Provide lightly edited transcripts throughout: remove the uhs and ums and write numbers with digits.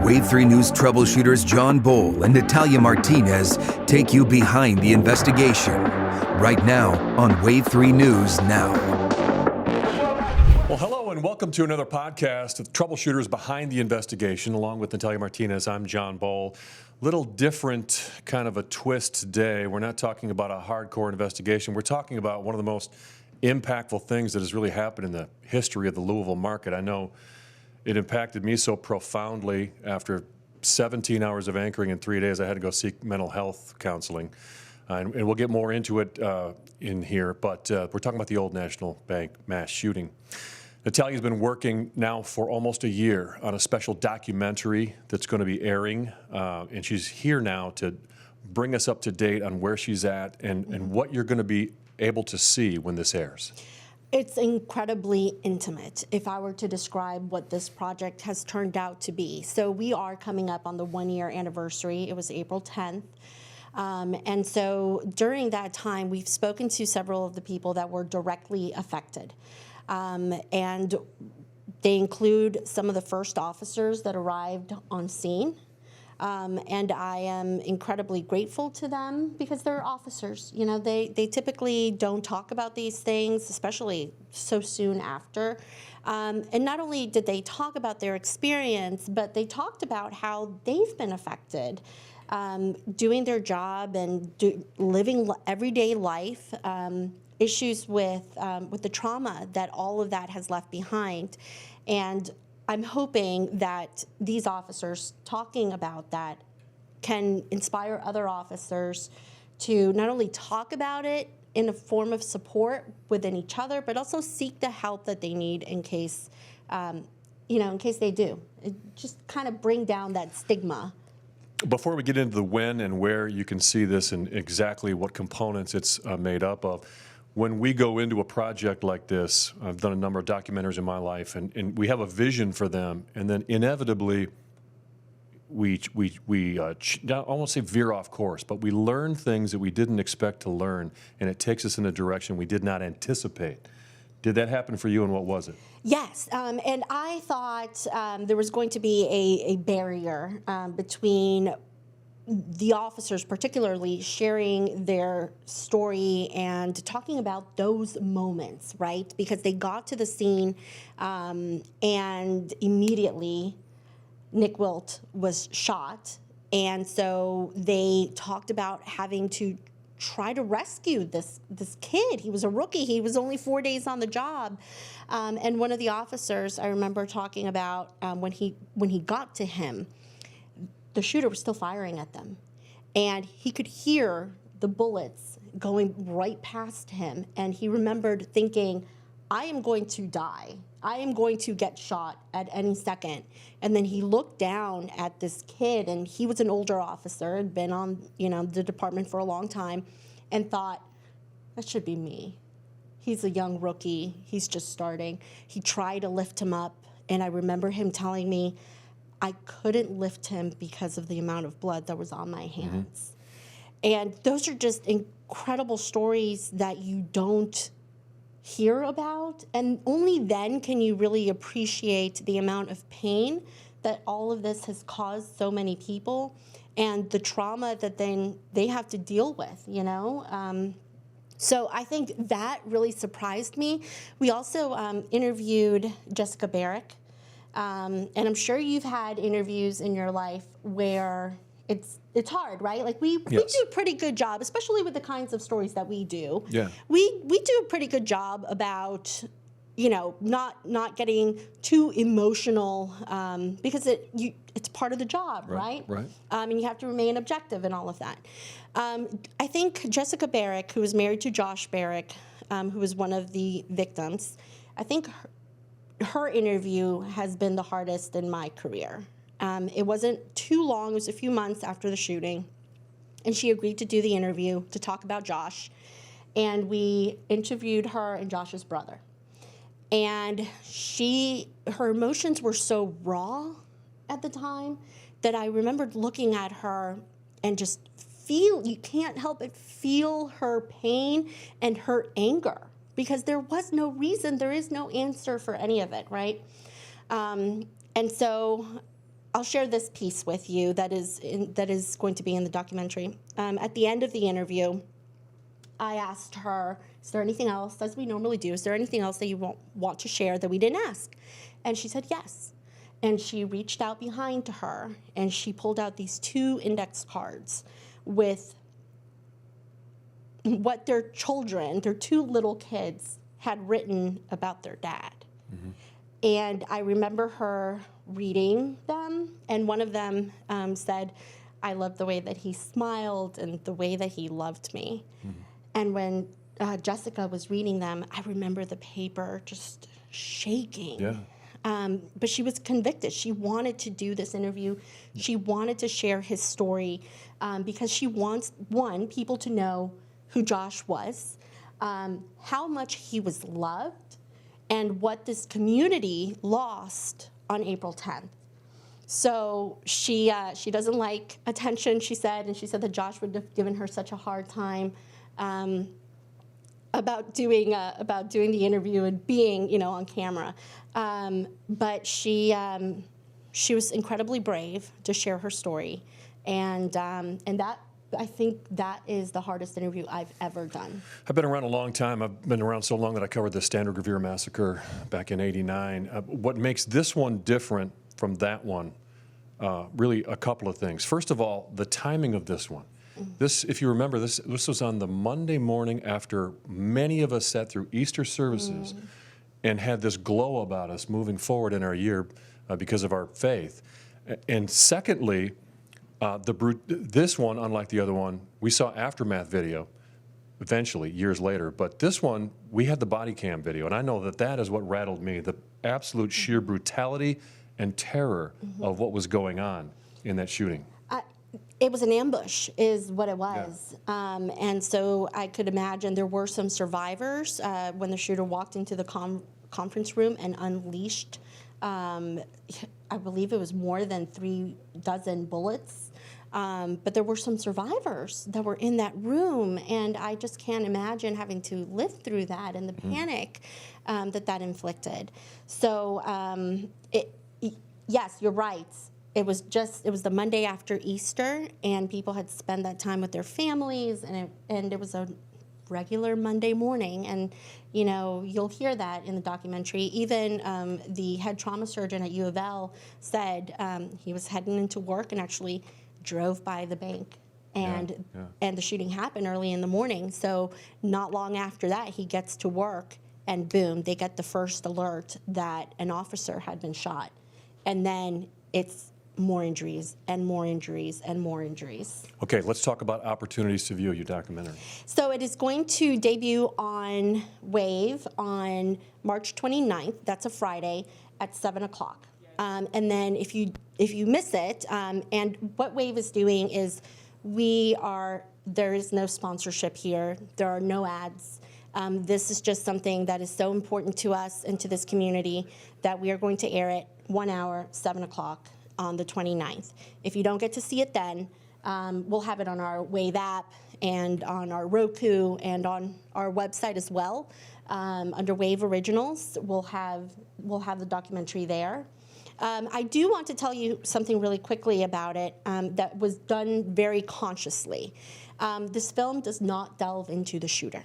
Wave 3 News troubleshooters John Boel and Natalia Martinez take you behind the investigation. Right now on Wave 3 News Now. Well, hello and welcome to another podcast of Troubleshooters Behind the Investigation. Along with Natalia Martinez, I'm John Boel. Little different kind of a twist today. We're not talking about a hardcore investigation. We're talking about one of the most impactful things that has really happened in the history of the Louisville market. I know it impacted me so profoundly. After 17 hours of anchoring in 3 days, I had to go seek mental health counseling. And we'll get more into it in here, but we're talking about the Old National Bank mass shooting. Natalia's been working now for almost a year on a special documentary that's going to be airing, and she's here now to bring us up to date on where she's at and what you're going to be able to see when this airs. It's incredibly intimate, if I were to describe what this project has turned out to be. So we are coming up on the 1-year anniversary. It was April 10th. And so during that time, we've spoken to several of the people that were directly affected. And they include some of the first officers that arrived on scene. And I am incredibly grateful to them because they're officers. You know, they typically don't talk about these things, especially so soon after. And not only did they talk about their experience, but they talked about how they've been affected doing their job and living everyday life, issues with the trauma that all of that has left behind. And I'm hoping that these officers talking about that can inspire other officers to not only talk about it in a form of support within each other, but also seek the help that they need in case, in case they do. Just kind of bring down that stigma. Before we get into the when and where you can see this and exactly what components it's made up of, when we go into a project like this, I've done a number of documentaries in my life, and we have a vision for them, and then inevitably I won't say veer off course, but we learn things that we didn't expect to learn, and it takes us in a direction we did not anticipate. Did that happen for you, and what was it? Yes, and I thought there was going to be a barrier between the officers, particularly sharing their story and talking about those moments, right? Because they got to the scene and immediately Nick Wilt was shot. And so they talked about having to try to rescue this kid. He was a rookie. He was only 4 days on the job. And one of the officers, I remember talking about when he got to him, the shooter was still firing at them. And he could hear the bullets going right past him. And he remembered thinking, I am going to die. I am going to get shot at any second. And then he looked down at this kid, and he was an older officer, had been on, the department for a long time, and thought, that should be me. He's a young rookie. He's just starting. He tried to lift him up, and I remember him telling me, I couldn't lift him because of the amount of blood that was on my hands. Mm-hmm. And those are just incredible stories that you don't hear about. And only then can you really appreciate the amount of pain that all of this has caused so many people and the trauma that then they have to deal with, So I think that really surprised me. We also interviewed Jessica Barrick. And I'm sure you've had interviews in your life where it's hard, right? Like we do a pretty good job, especially with the kinds of stories that we do. Yeah. We do a pretty good job about, not getting too emotional because it's part of the job, right? Right. And you have to remain objective and all of that. I think Jessica Barrick, who was married to Josh Barrick, who was one of the victims, I think her interview has been the hardest in my career. It wasn't too long. It was a few months after the shooting. And she agreed to do the interview to talk about Josh. And we interviewed her and Josh's brother. And her emotions were so raw at the time that I remembered looking at her and just you can't help but feel her pain and her anger. Because there was no reason, there is no answer for any of it, right? And so I'll share this piece with you that is going to be in the documentary. At the end of the interview, I asked her, is there anything else, as we normally do, is there anything else that you want to share that we didn't ask? And she said yes. And she reached out behind to her, and she pulled out these 2 index cards with what their 2 little kids, had written about their dad. Mm-hmm. And I remember her reading them, and one of them said, I loved the way that he smiled and the way that he loved me. Mm-hmm. And when Jessica was reading them, I remember the paper just shaking. Yeah. But she was convicted. She wanted to do this interview. She wanted to share his story because she wants, people to know who Josh was, how much he was loved, and what this community lost on April 10th. So she doesn't like attention, she said, and she said that Josh would have given her such a hard time about doing the interview and being, on camera. But she was incredibly brave to share her story, and that, I think that is the hardest interview I've ever done. I've been around a long time. I've been around so long that I covered the Standard Revere massacre back in '89. What makes this one different from that one, really a couple of things. First of all, the timing of this one. This, if you remember, this was on the Monday morning after many of us sat through Easter services and had this glow about us moving forward in our year because of our faith. And secondly, this one, unlike the other one, we saw aftermath video eventually, years later. But this one, we had the body cam video, and I know that is what rattled me, the absolute sheer brutality and terror of what was going on in that shooting. It was an ambush, is what it was. Yeah. And so I could imagine there were some survivors when the shooter walked into the conference room and unleashed, I believe it was more than 36 bullets. But there were some survivors that were in that room, and I just can't imagine having to live through that and the panic that inflicted. So, yes, you're right. It was the Monday after Easter, and people had spent that time with their families, and it was a regular Monday morning, and you'll hear that in the documentary. Even the head trauma surgeon at U of L said he was heading into work and actually drove by the bank, and the shooting happened early in the morning. So not long after that, he gets to work, and boom, they get the first alert that an officer had been shot, and then it's more injuries and more injuries and more injuries. Okay, let's talk about opportunities to view your documentary. So it is going to debut on WAVE on March 29th. That's a Friday at 7 o'clock. And then if you miss it, and what WAVE is doing is there is no sponsorship here. There are no ads. This is just something that is so important to us and to this community that we are going to air it 1 hour, 7 o'clock on the 29th. If you don't get to see it then, we'll have it on our WAVE app and on our Roku and on our website as well. Under WAVE Originals, we'll have the documentary there. I do want to tell you something really quickly about it that was done very consciously. This film does not delve into the shooter.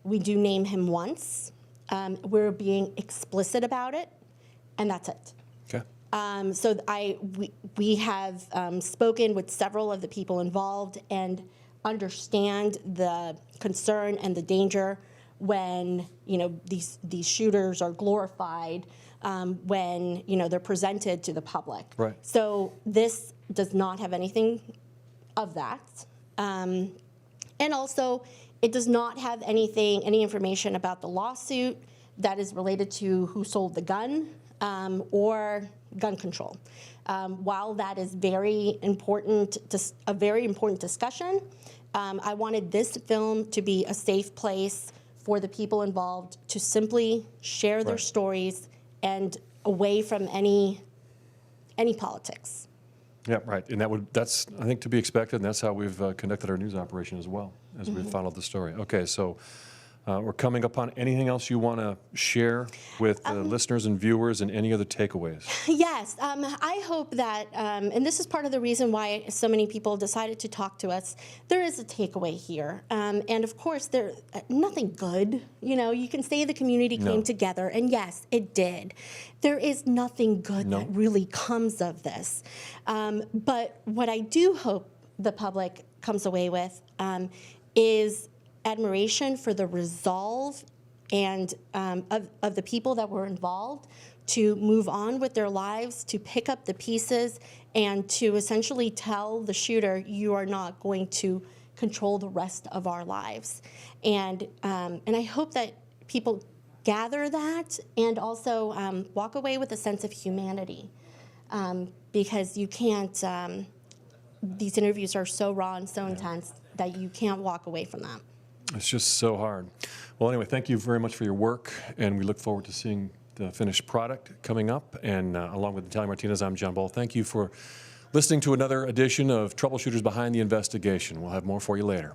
We do name him once. We're being explicit about it, and that's it. Okay. So we have spoken with several of the people involved and understand the concern and the danger when these shooters are glorified, when they're presented to the public. Right. So this does not have anything of that, and also it does not have any information about the lawsuit that is related to who sold the gun or gun control. While that is very important, a very important discussion, I wanted this film to be a safe place for the people involved to simply share their stories and away from any politics. Yeah, right. And that's I think to be expected, and that's how we've conducted our news operation as well as we've followed the story. Okay, so we're coming upon. Anything else you want to share with listeners and viewers, and any other takeaways? Yes, I hope that, and this is part of the reason why so many people decided to talk to us, there is a takeaway here. And of course, nothing good. You know, you can say the community came together, and yes, it did. There is nothing good that really comes of this. But what I do hope the public comes away with is admiration for the resolve and of the people that were involved to move on with their lives, to pick up the pieces, and to essentially tell the shooter, you are not going to control the rest of our lives. And I hope that people gather that and also walk away with a sense of humanity, because you can't, these interviews are so raw and so intense that you can't walk away from them. It's just so hard. Well, anyway, thank you very much for your work, and we look forward to seeing the finished product coming up. And along with Natalia Martinez, I'm John Boel. Thank you for listening to another edition of Troubleshooters Behind the Investigation. We'll have more for you later.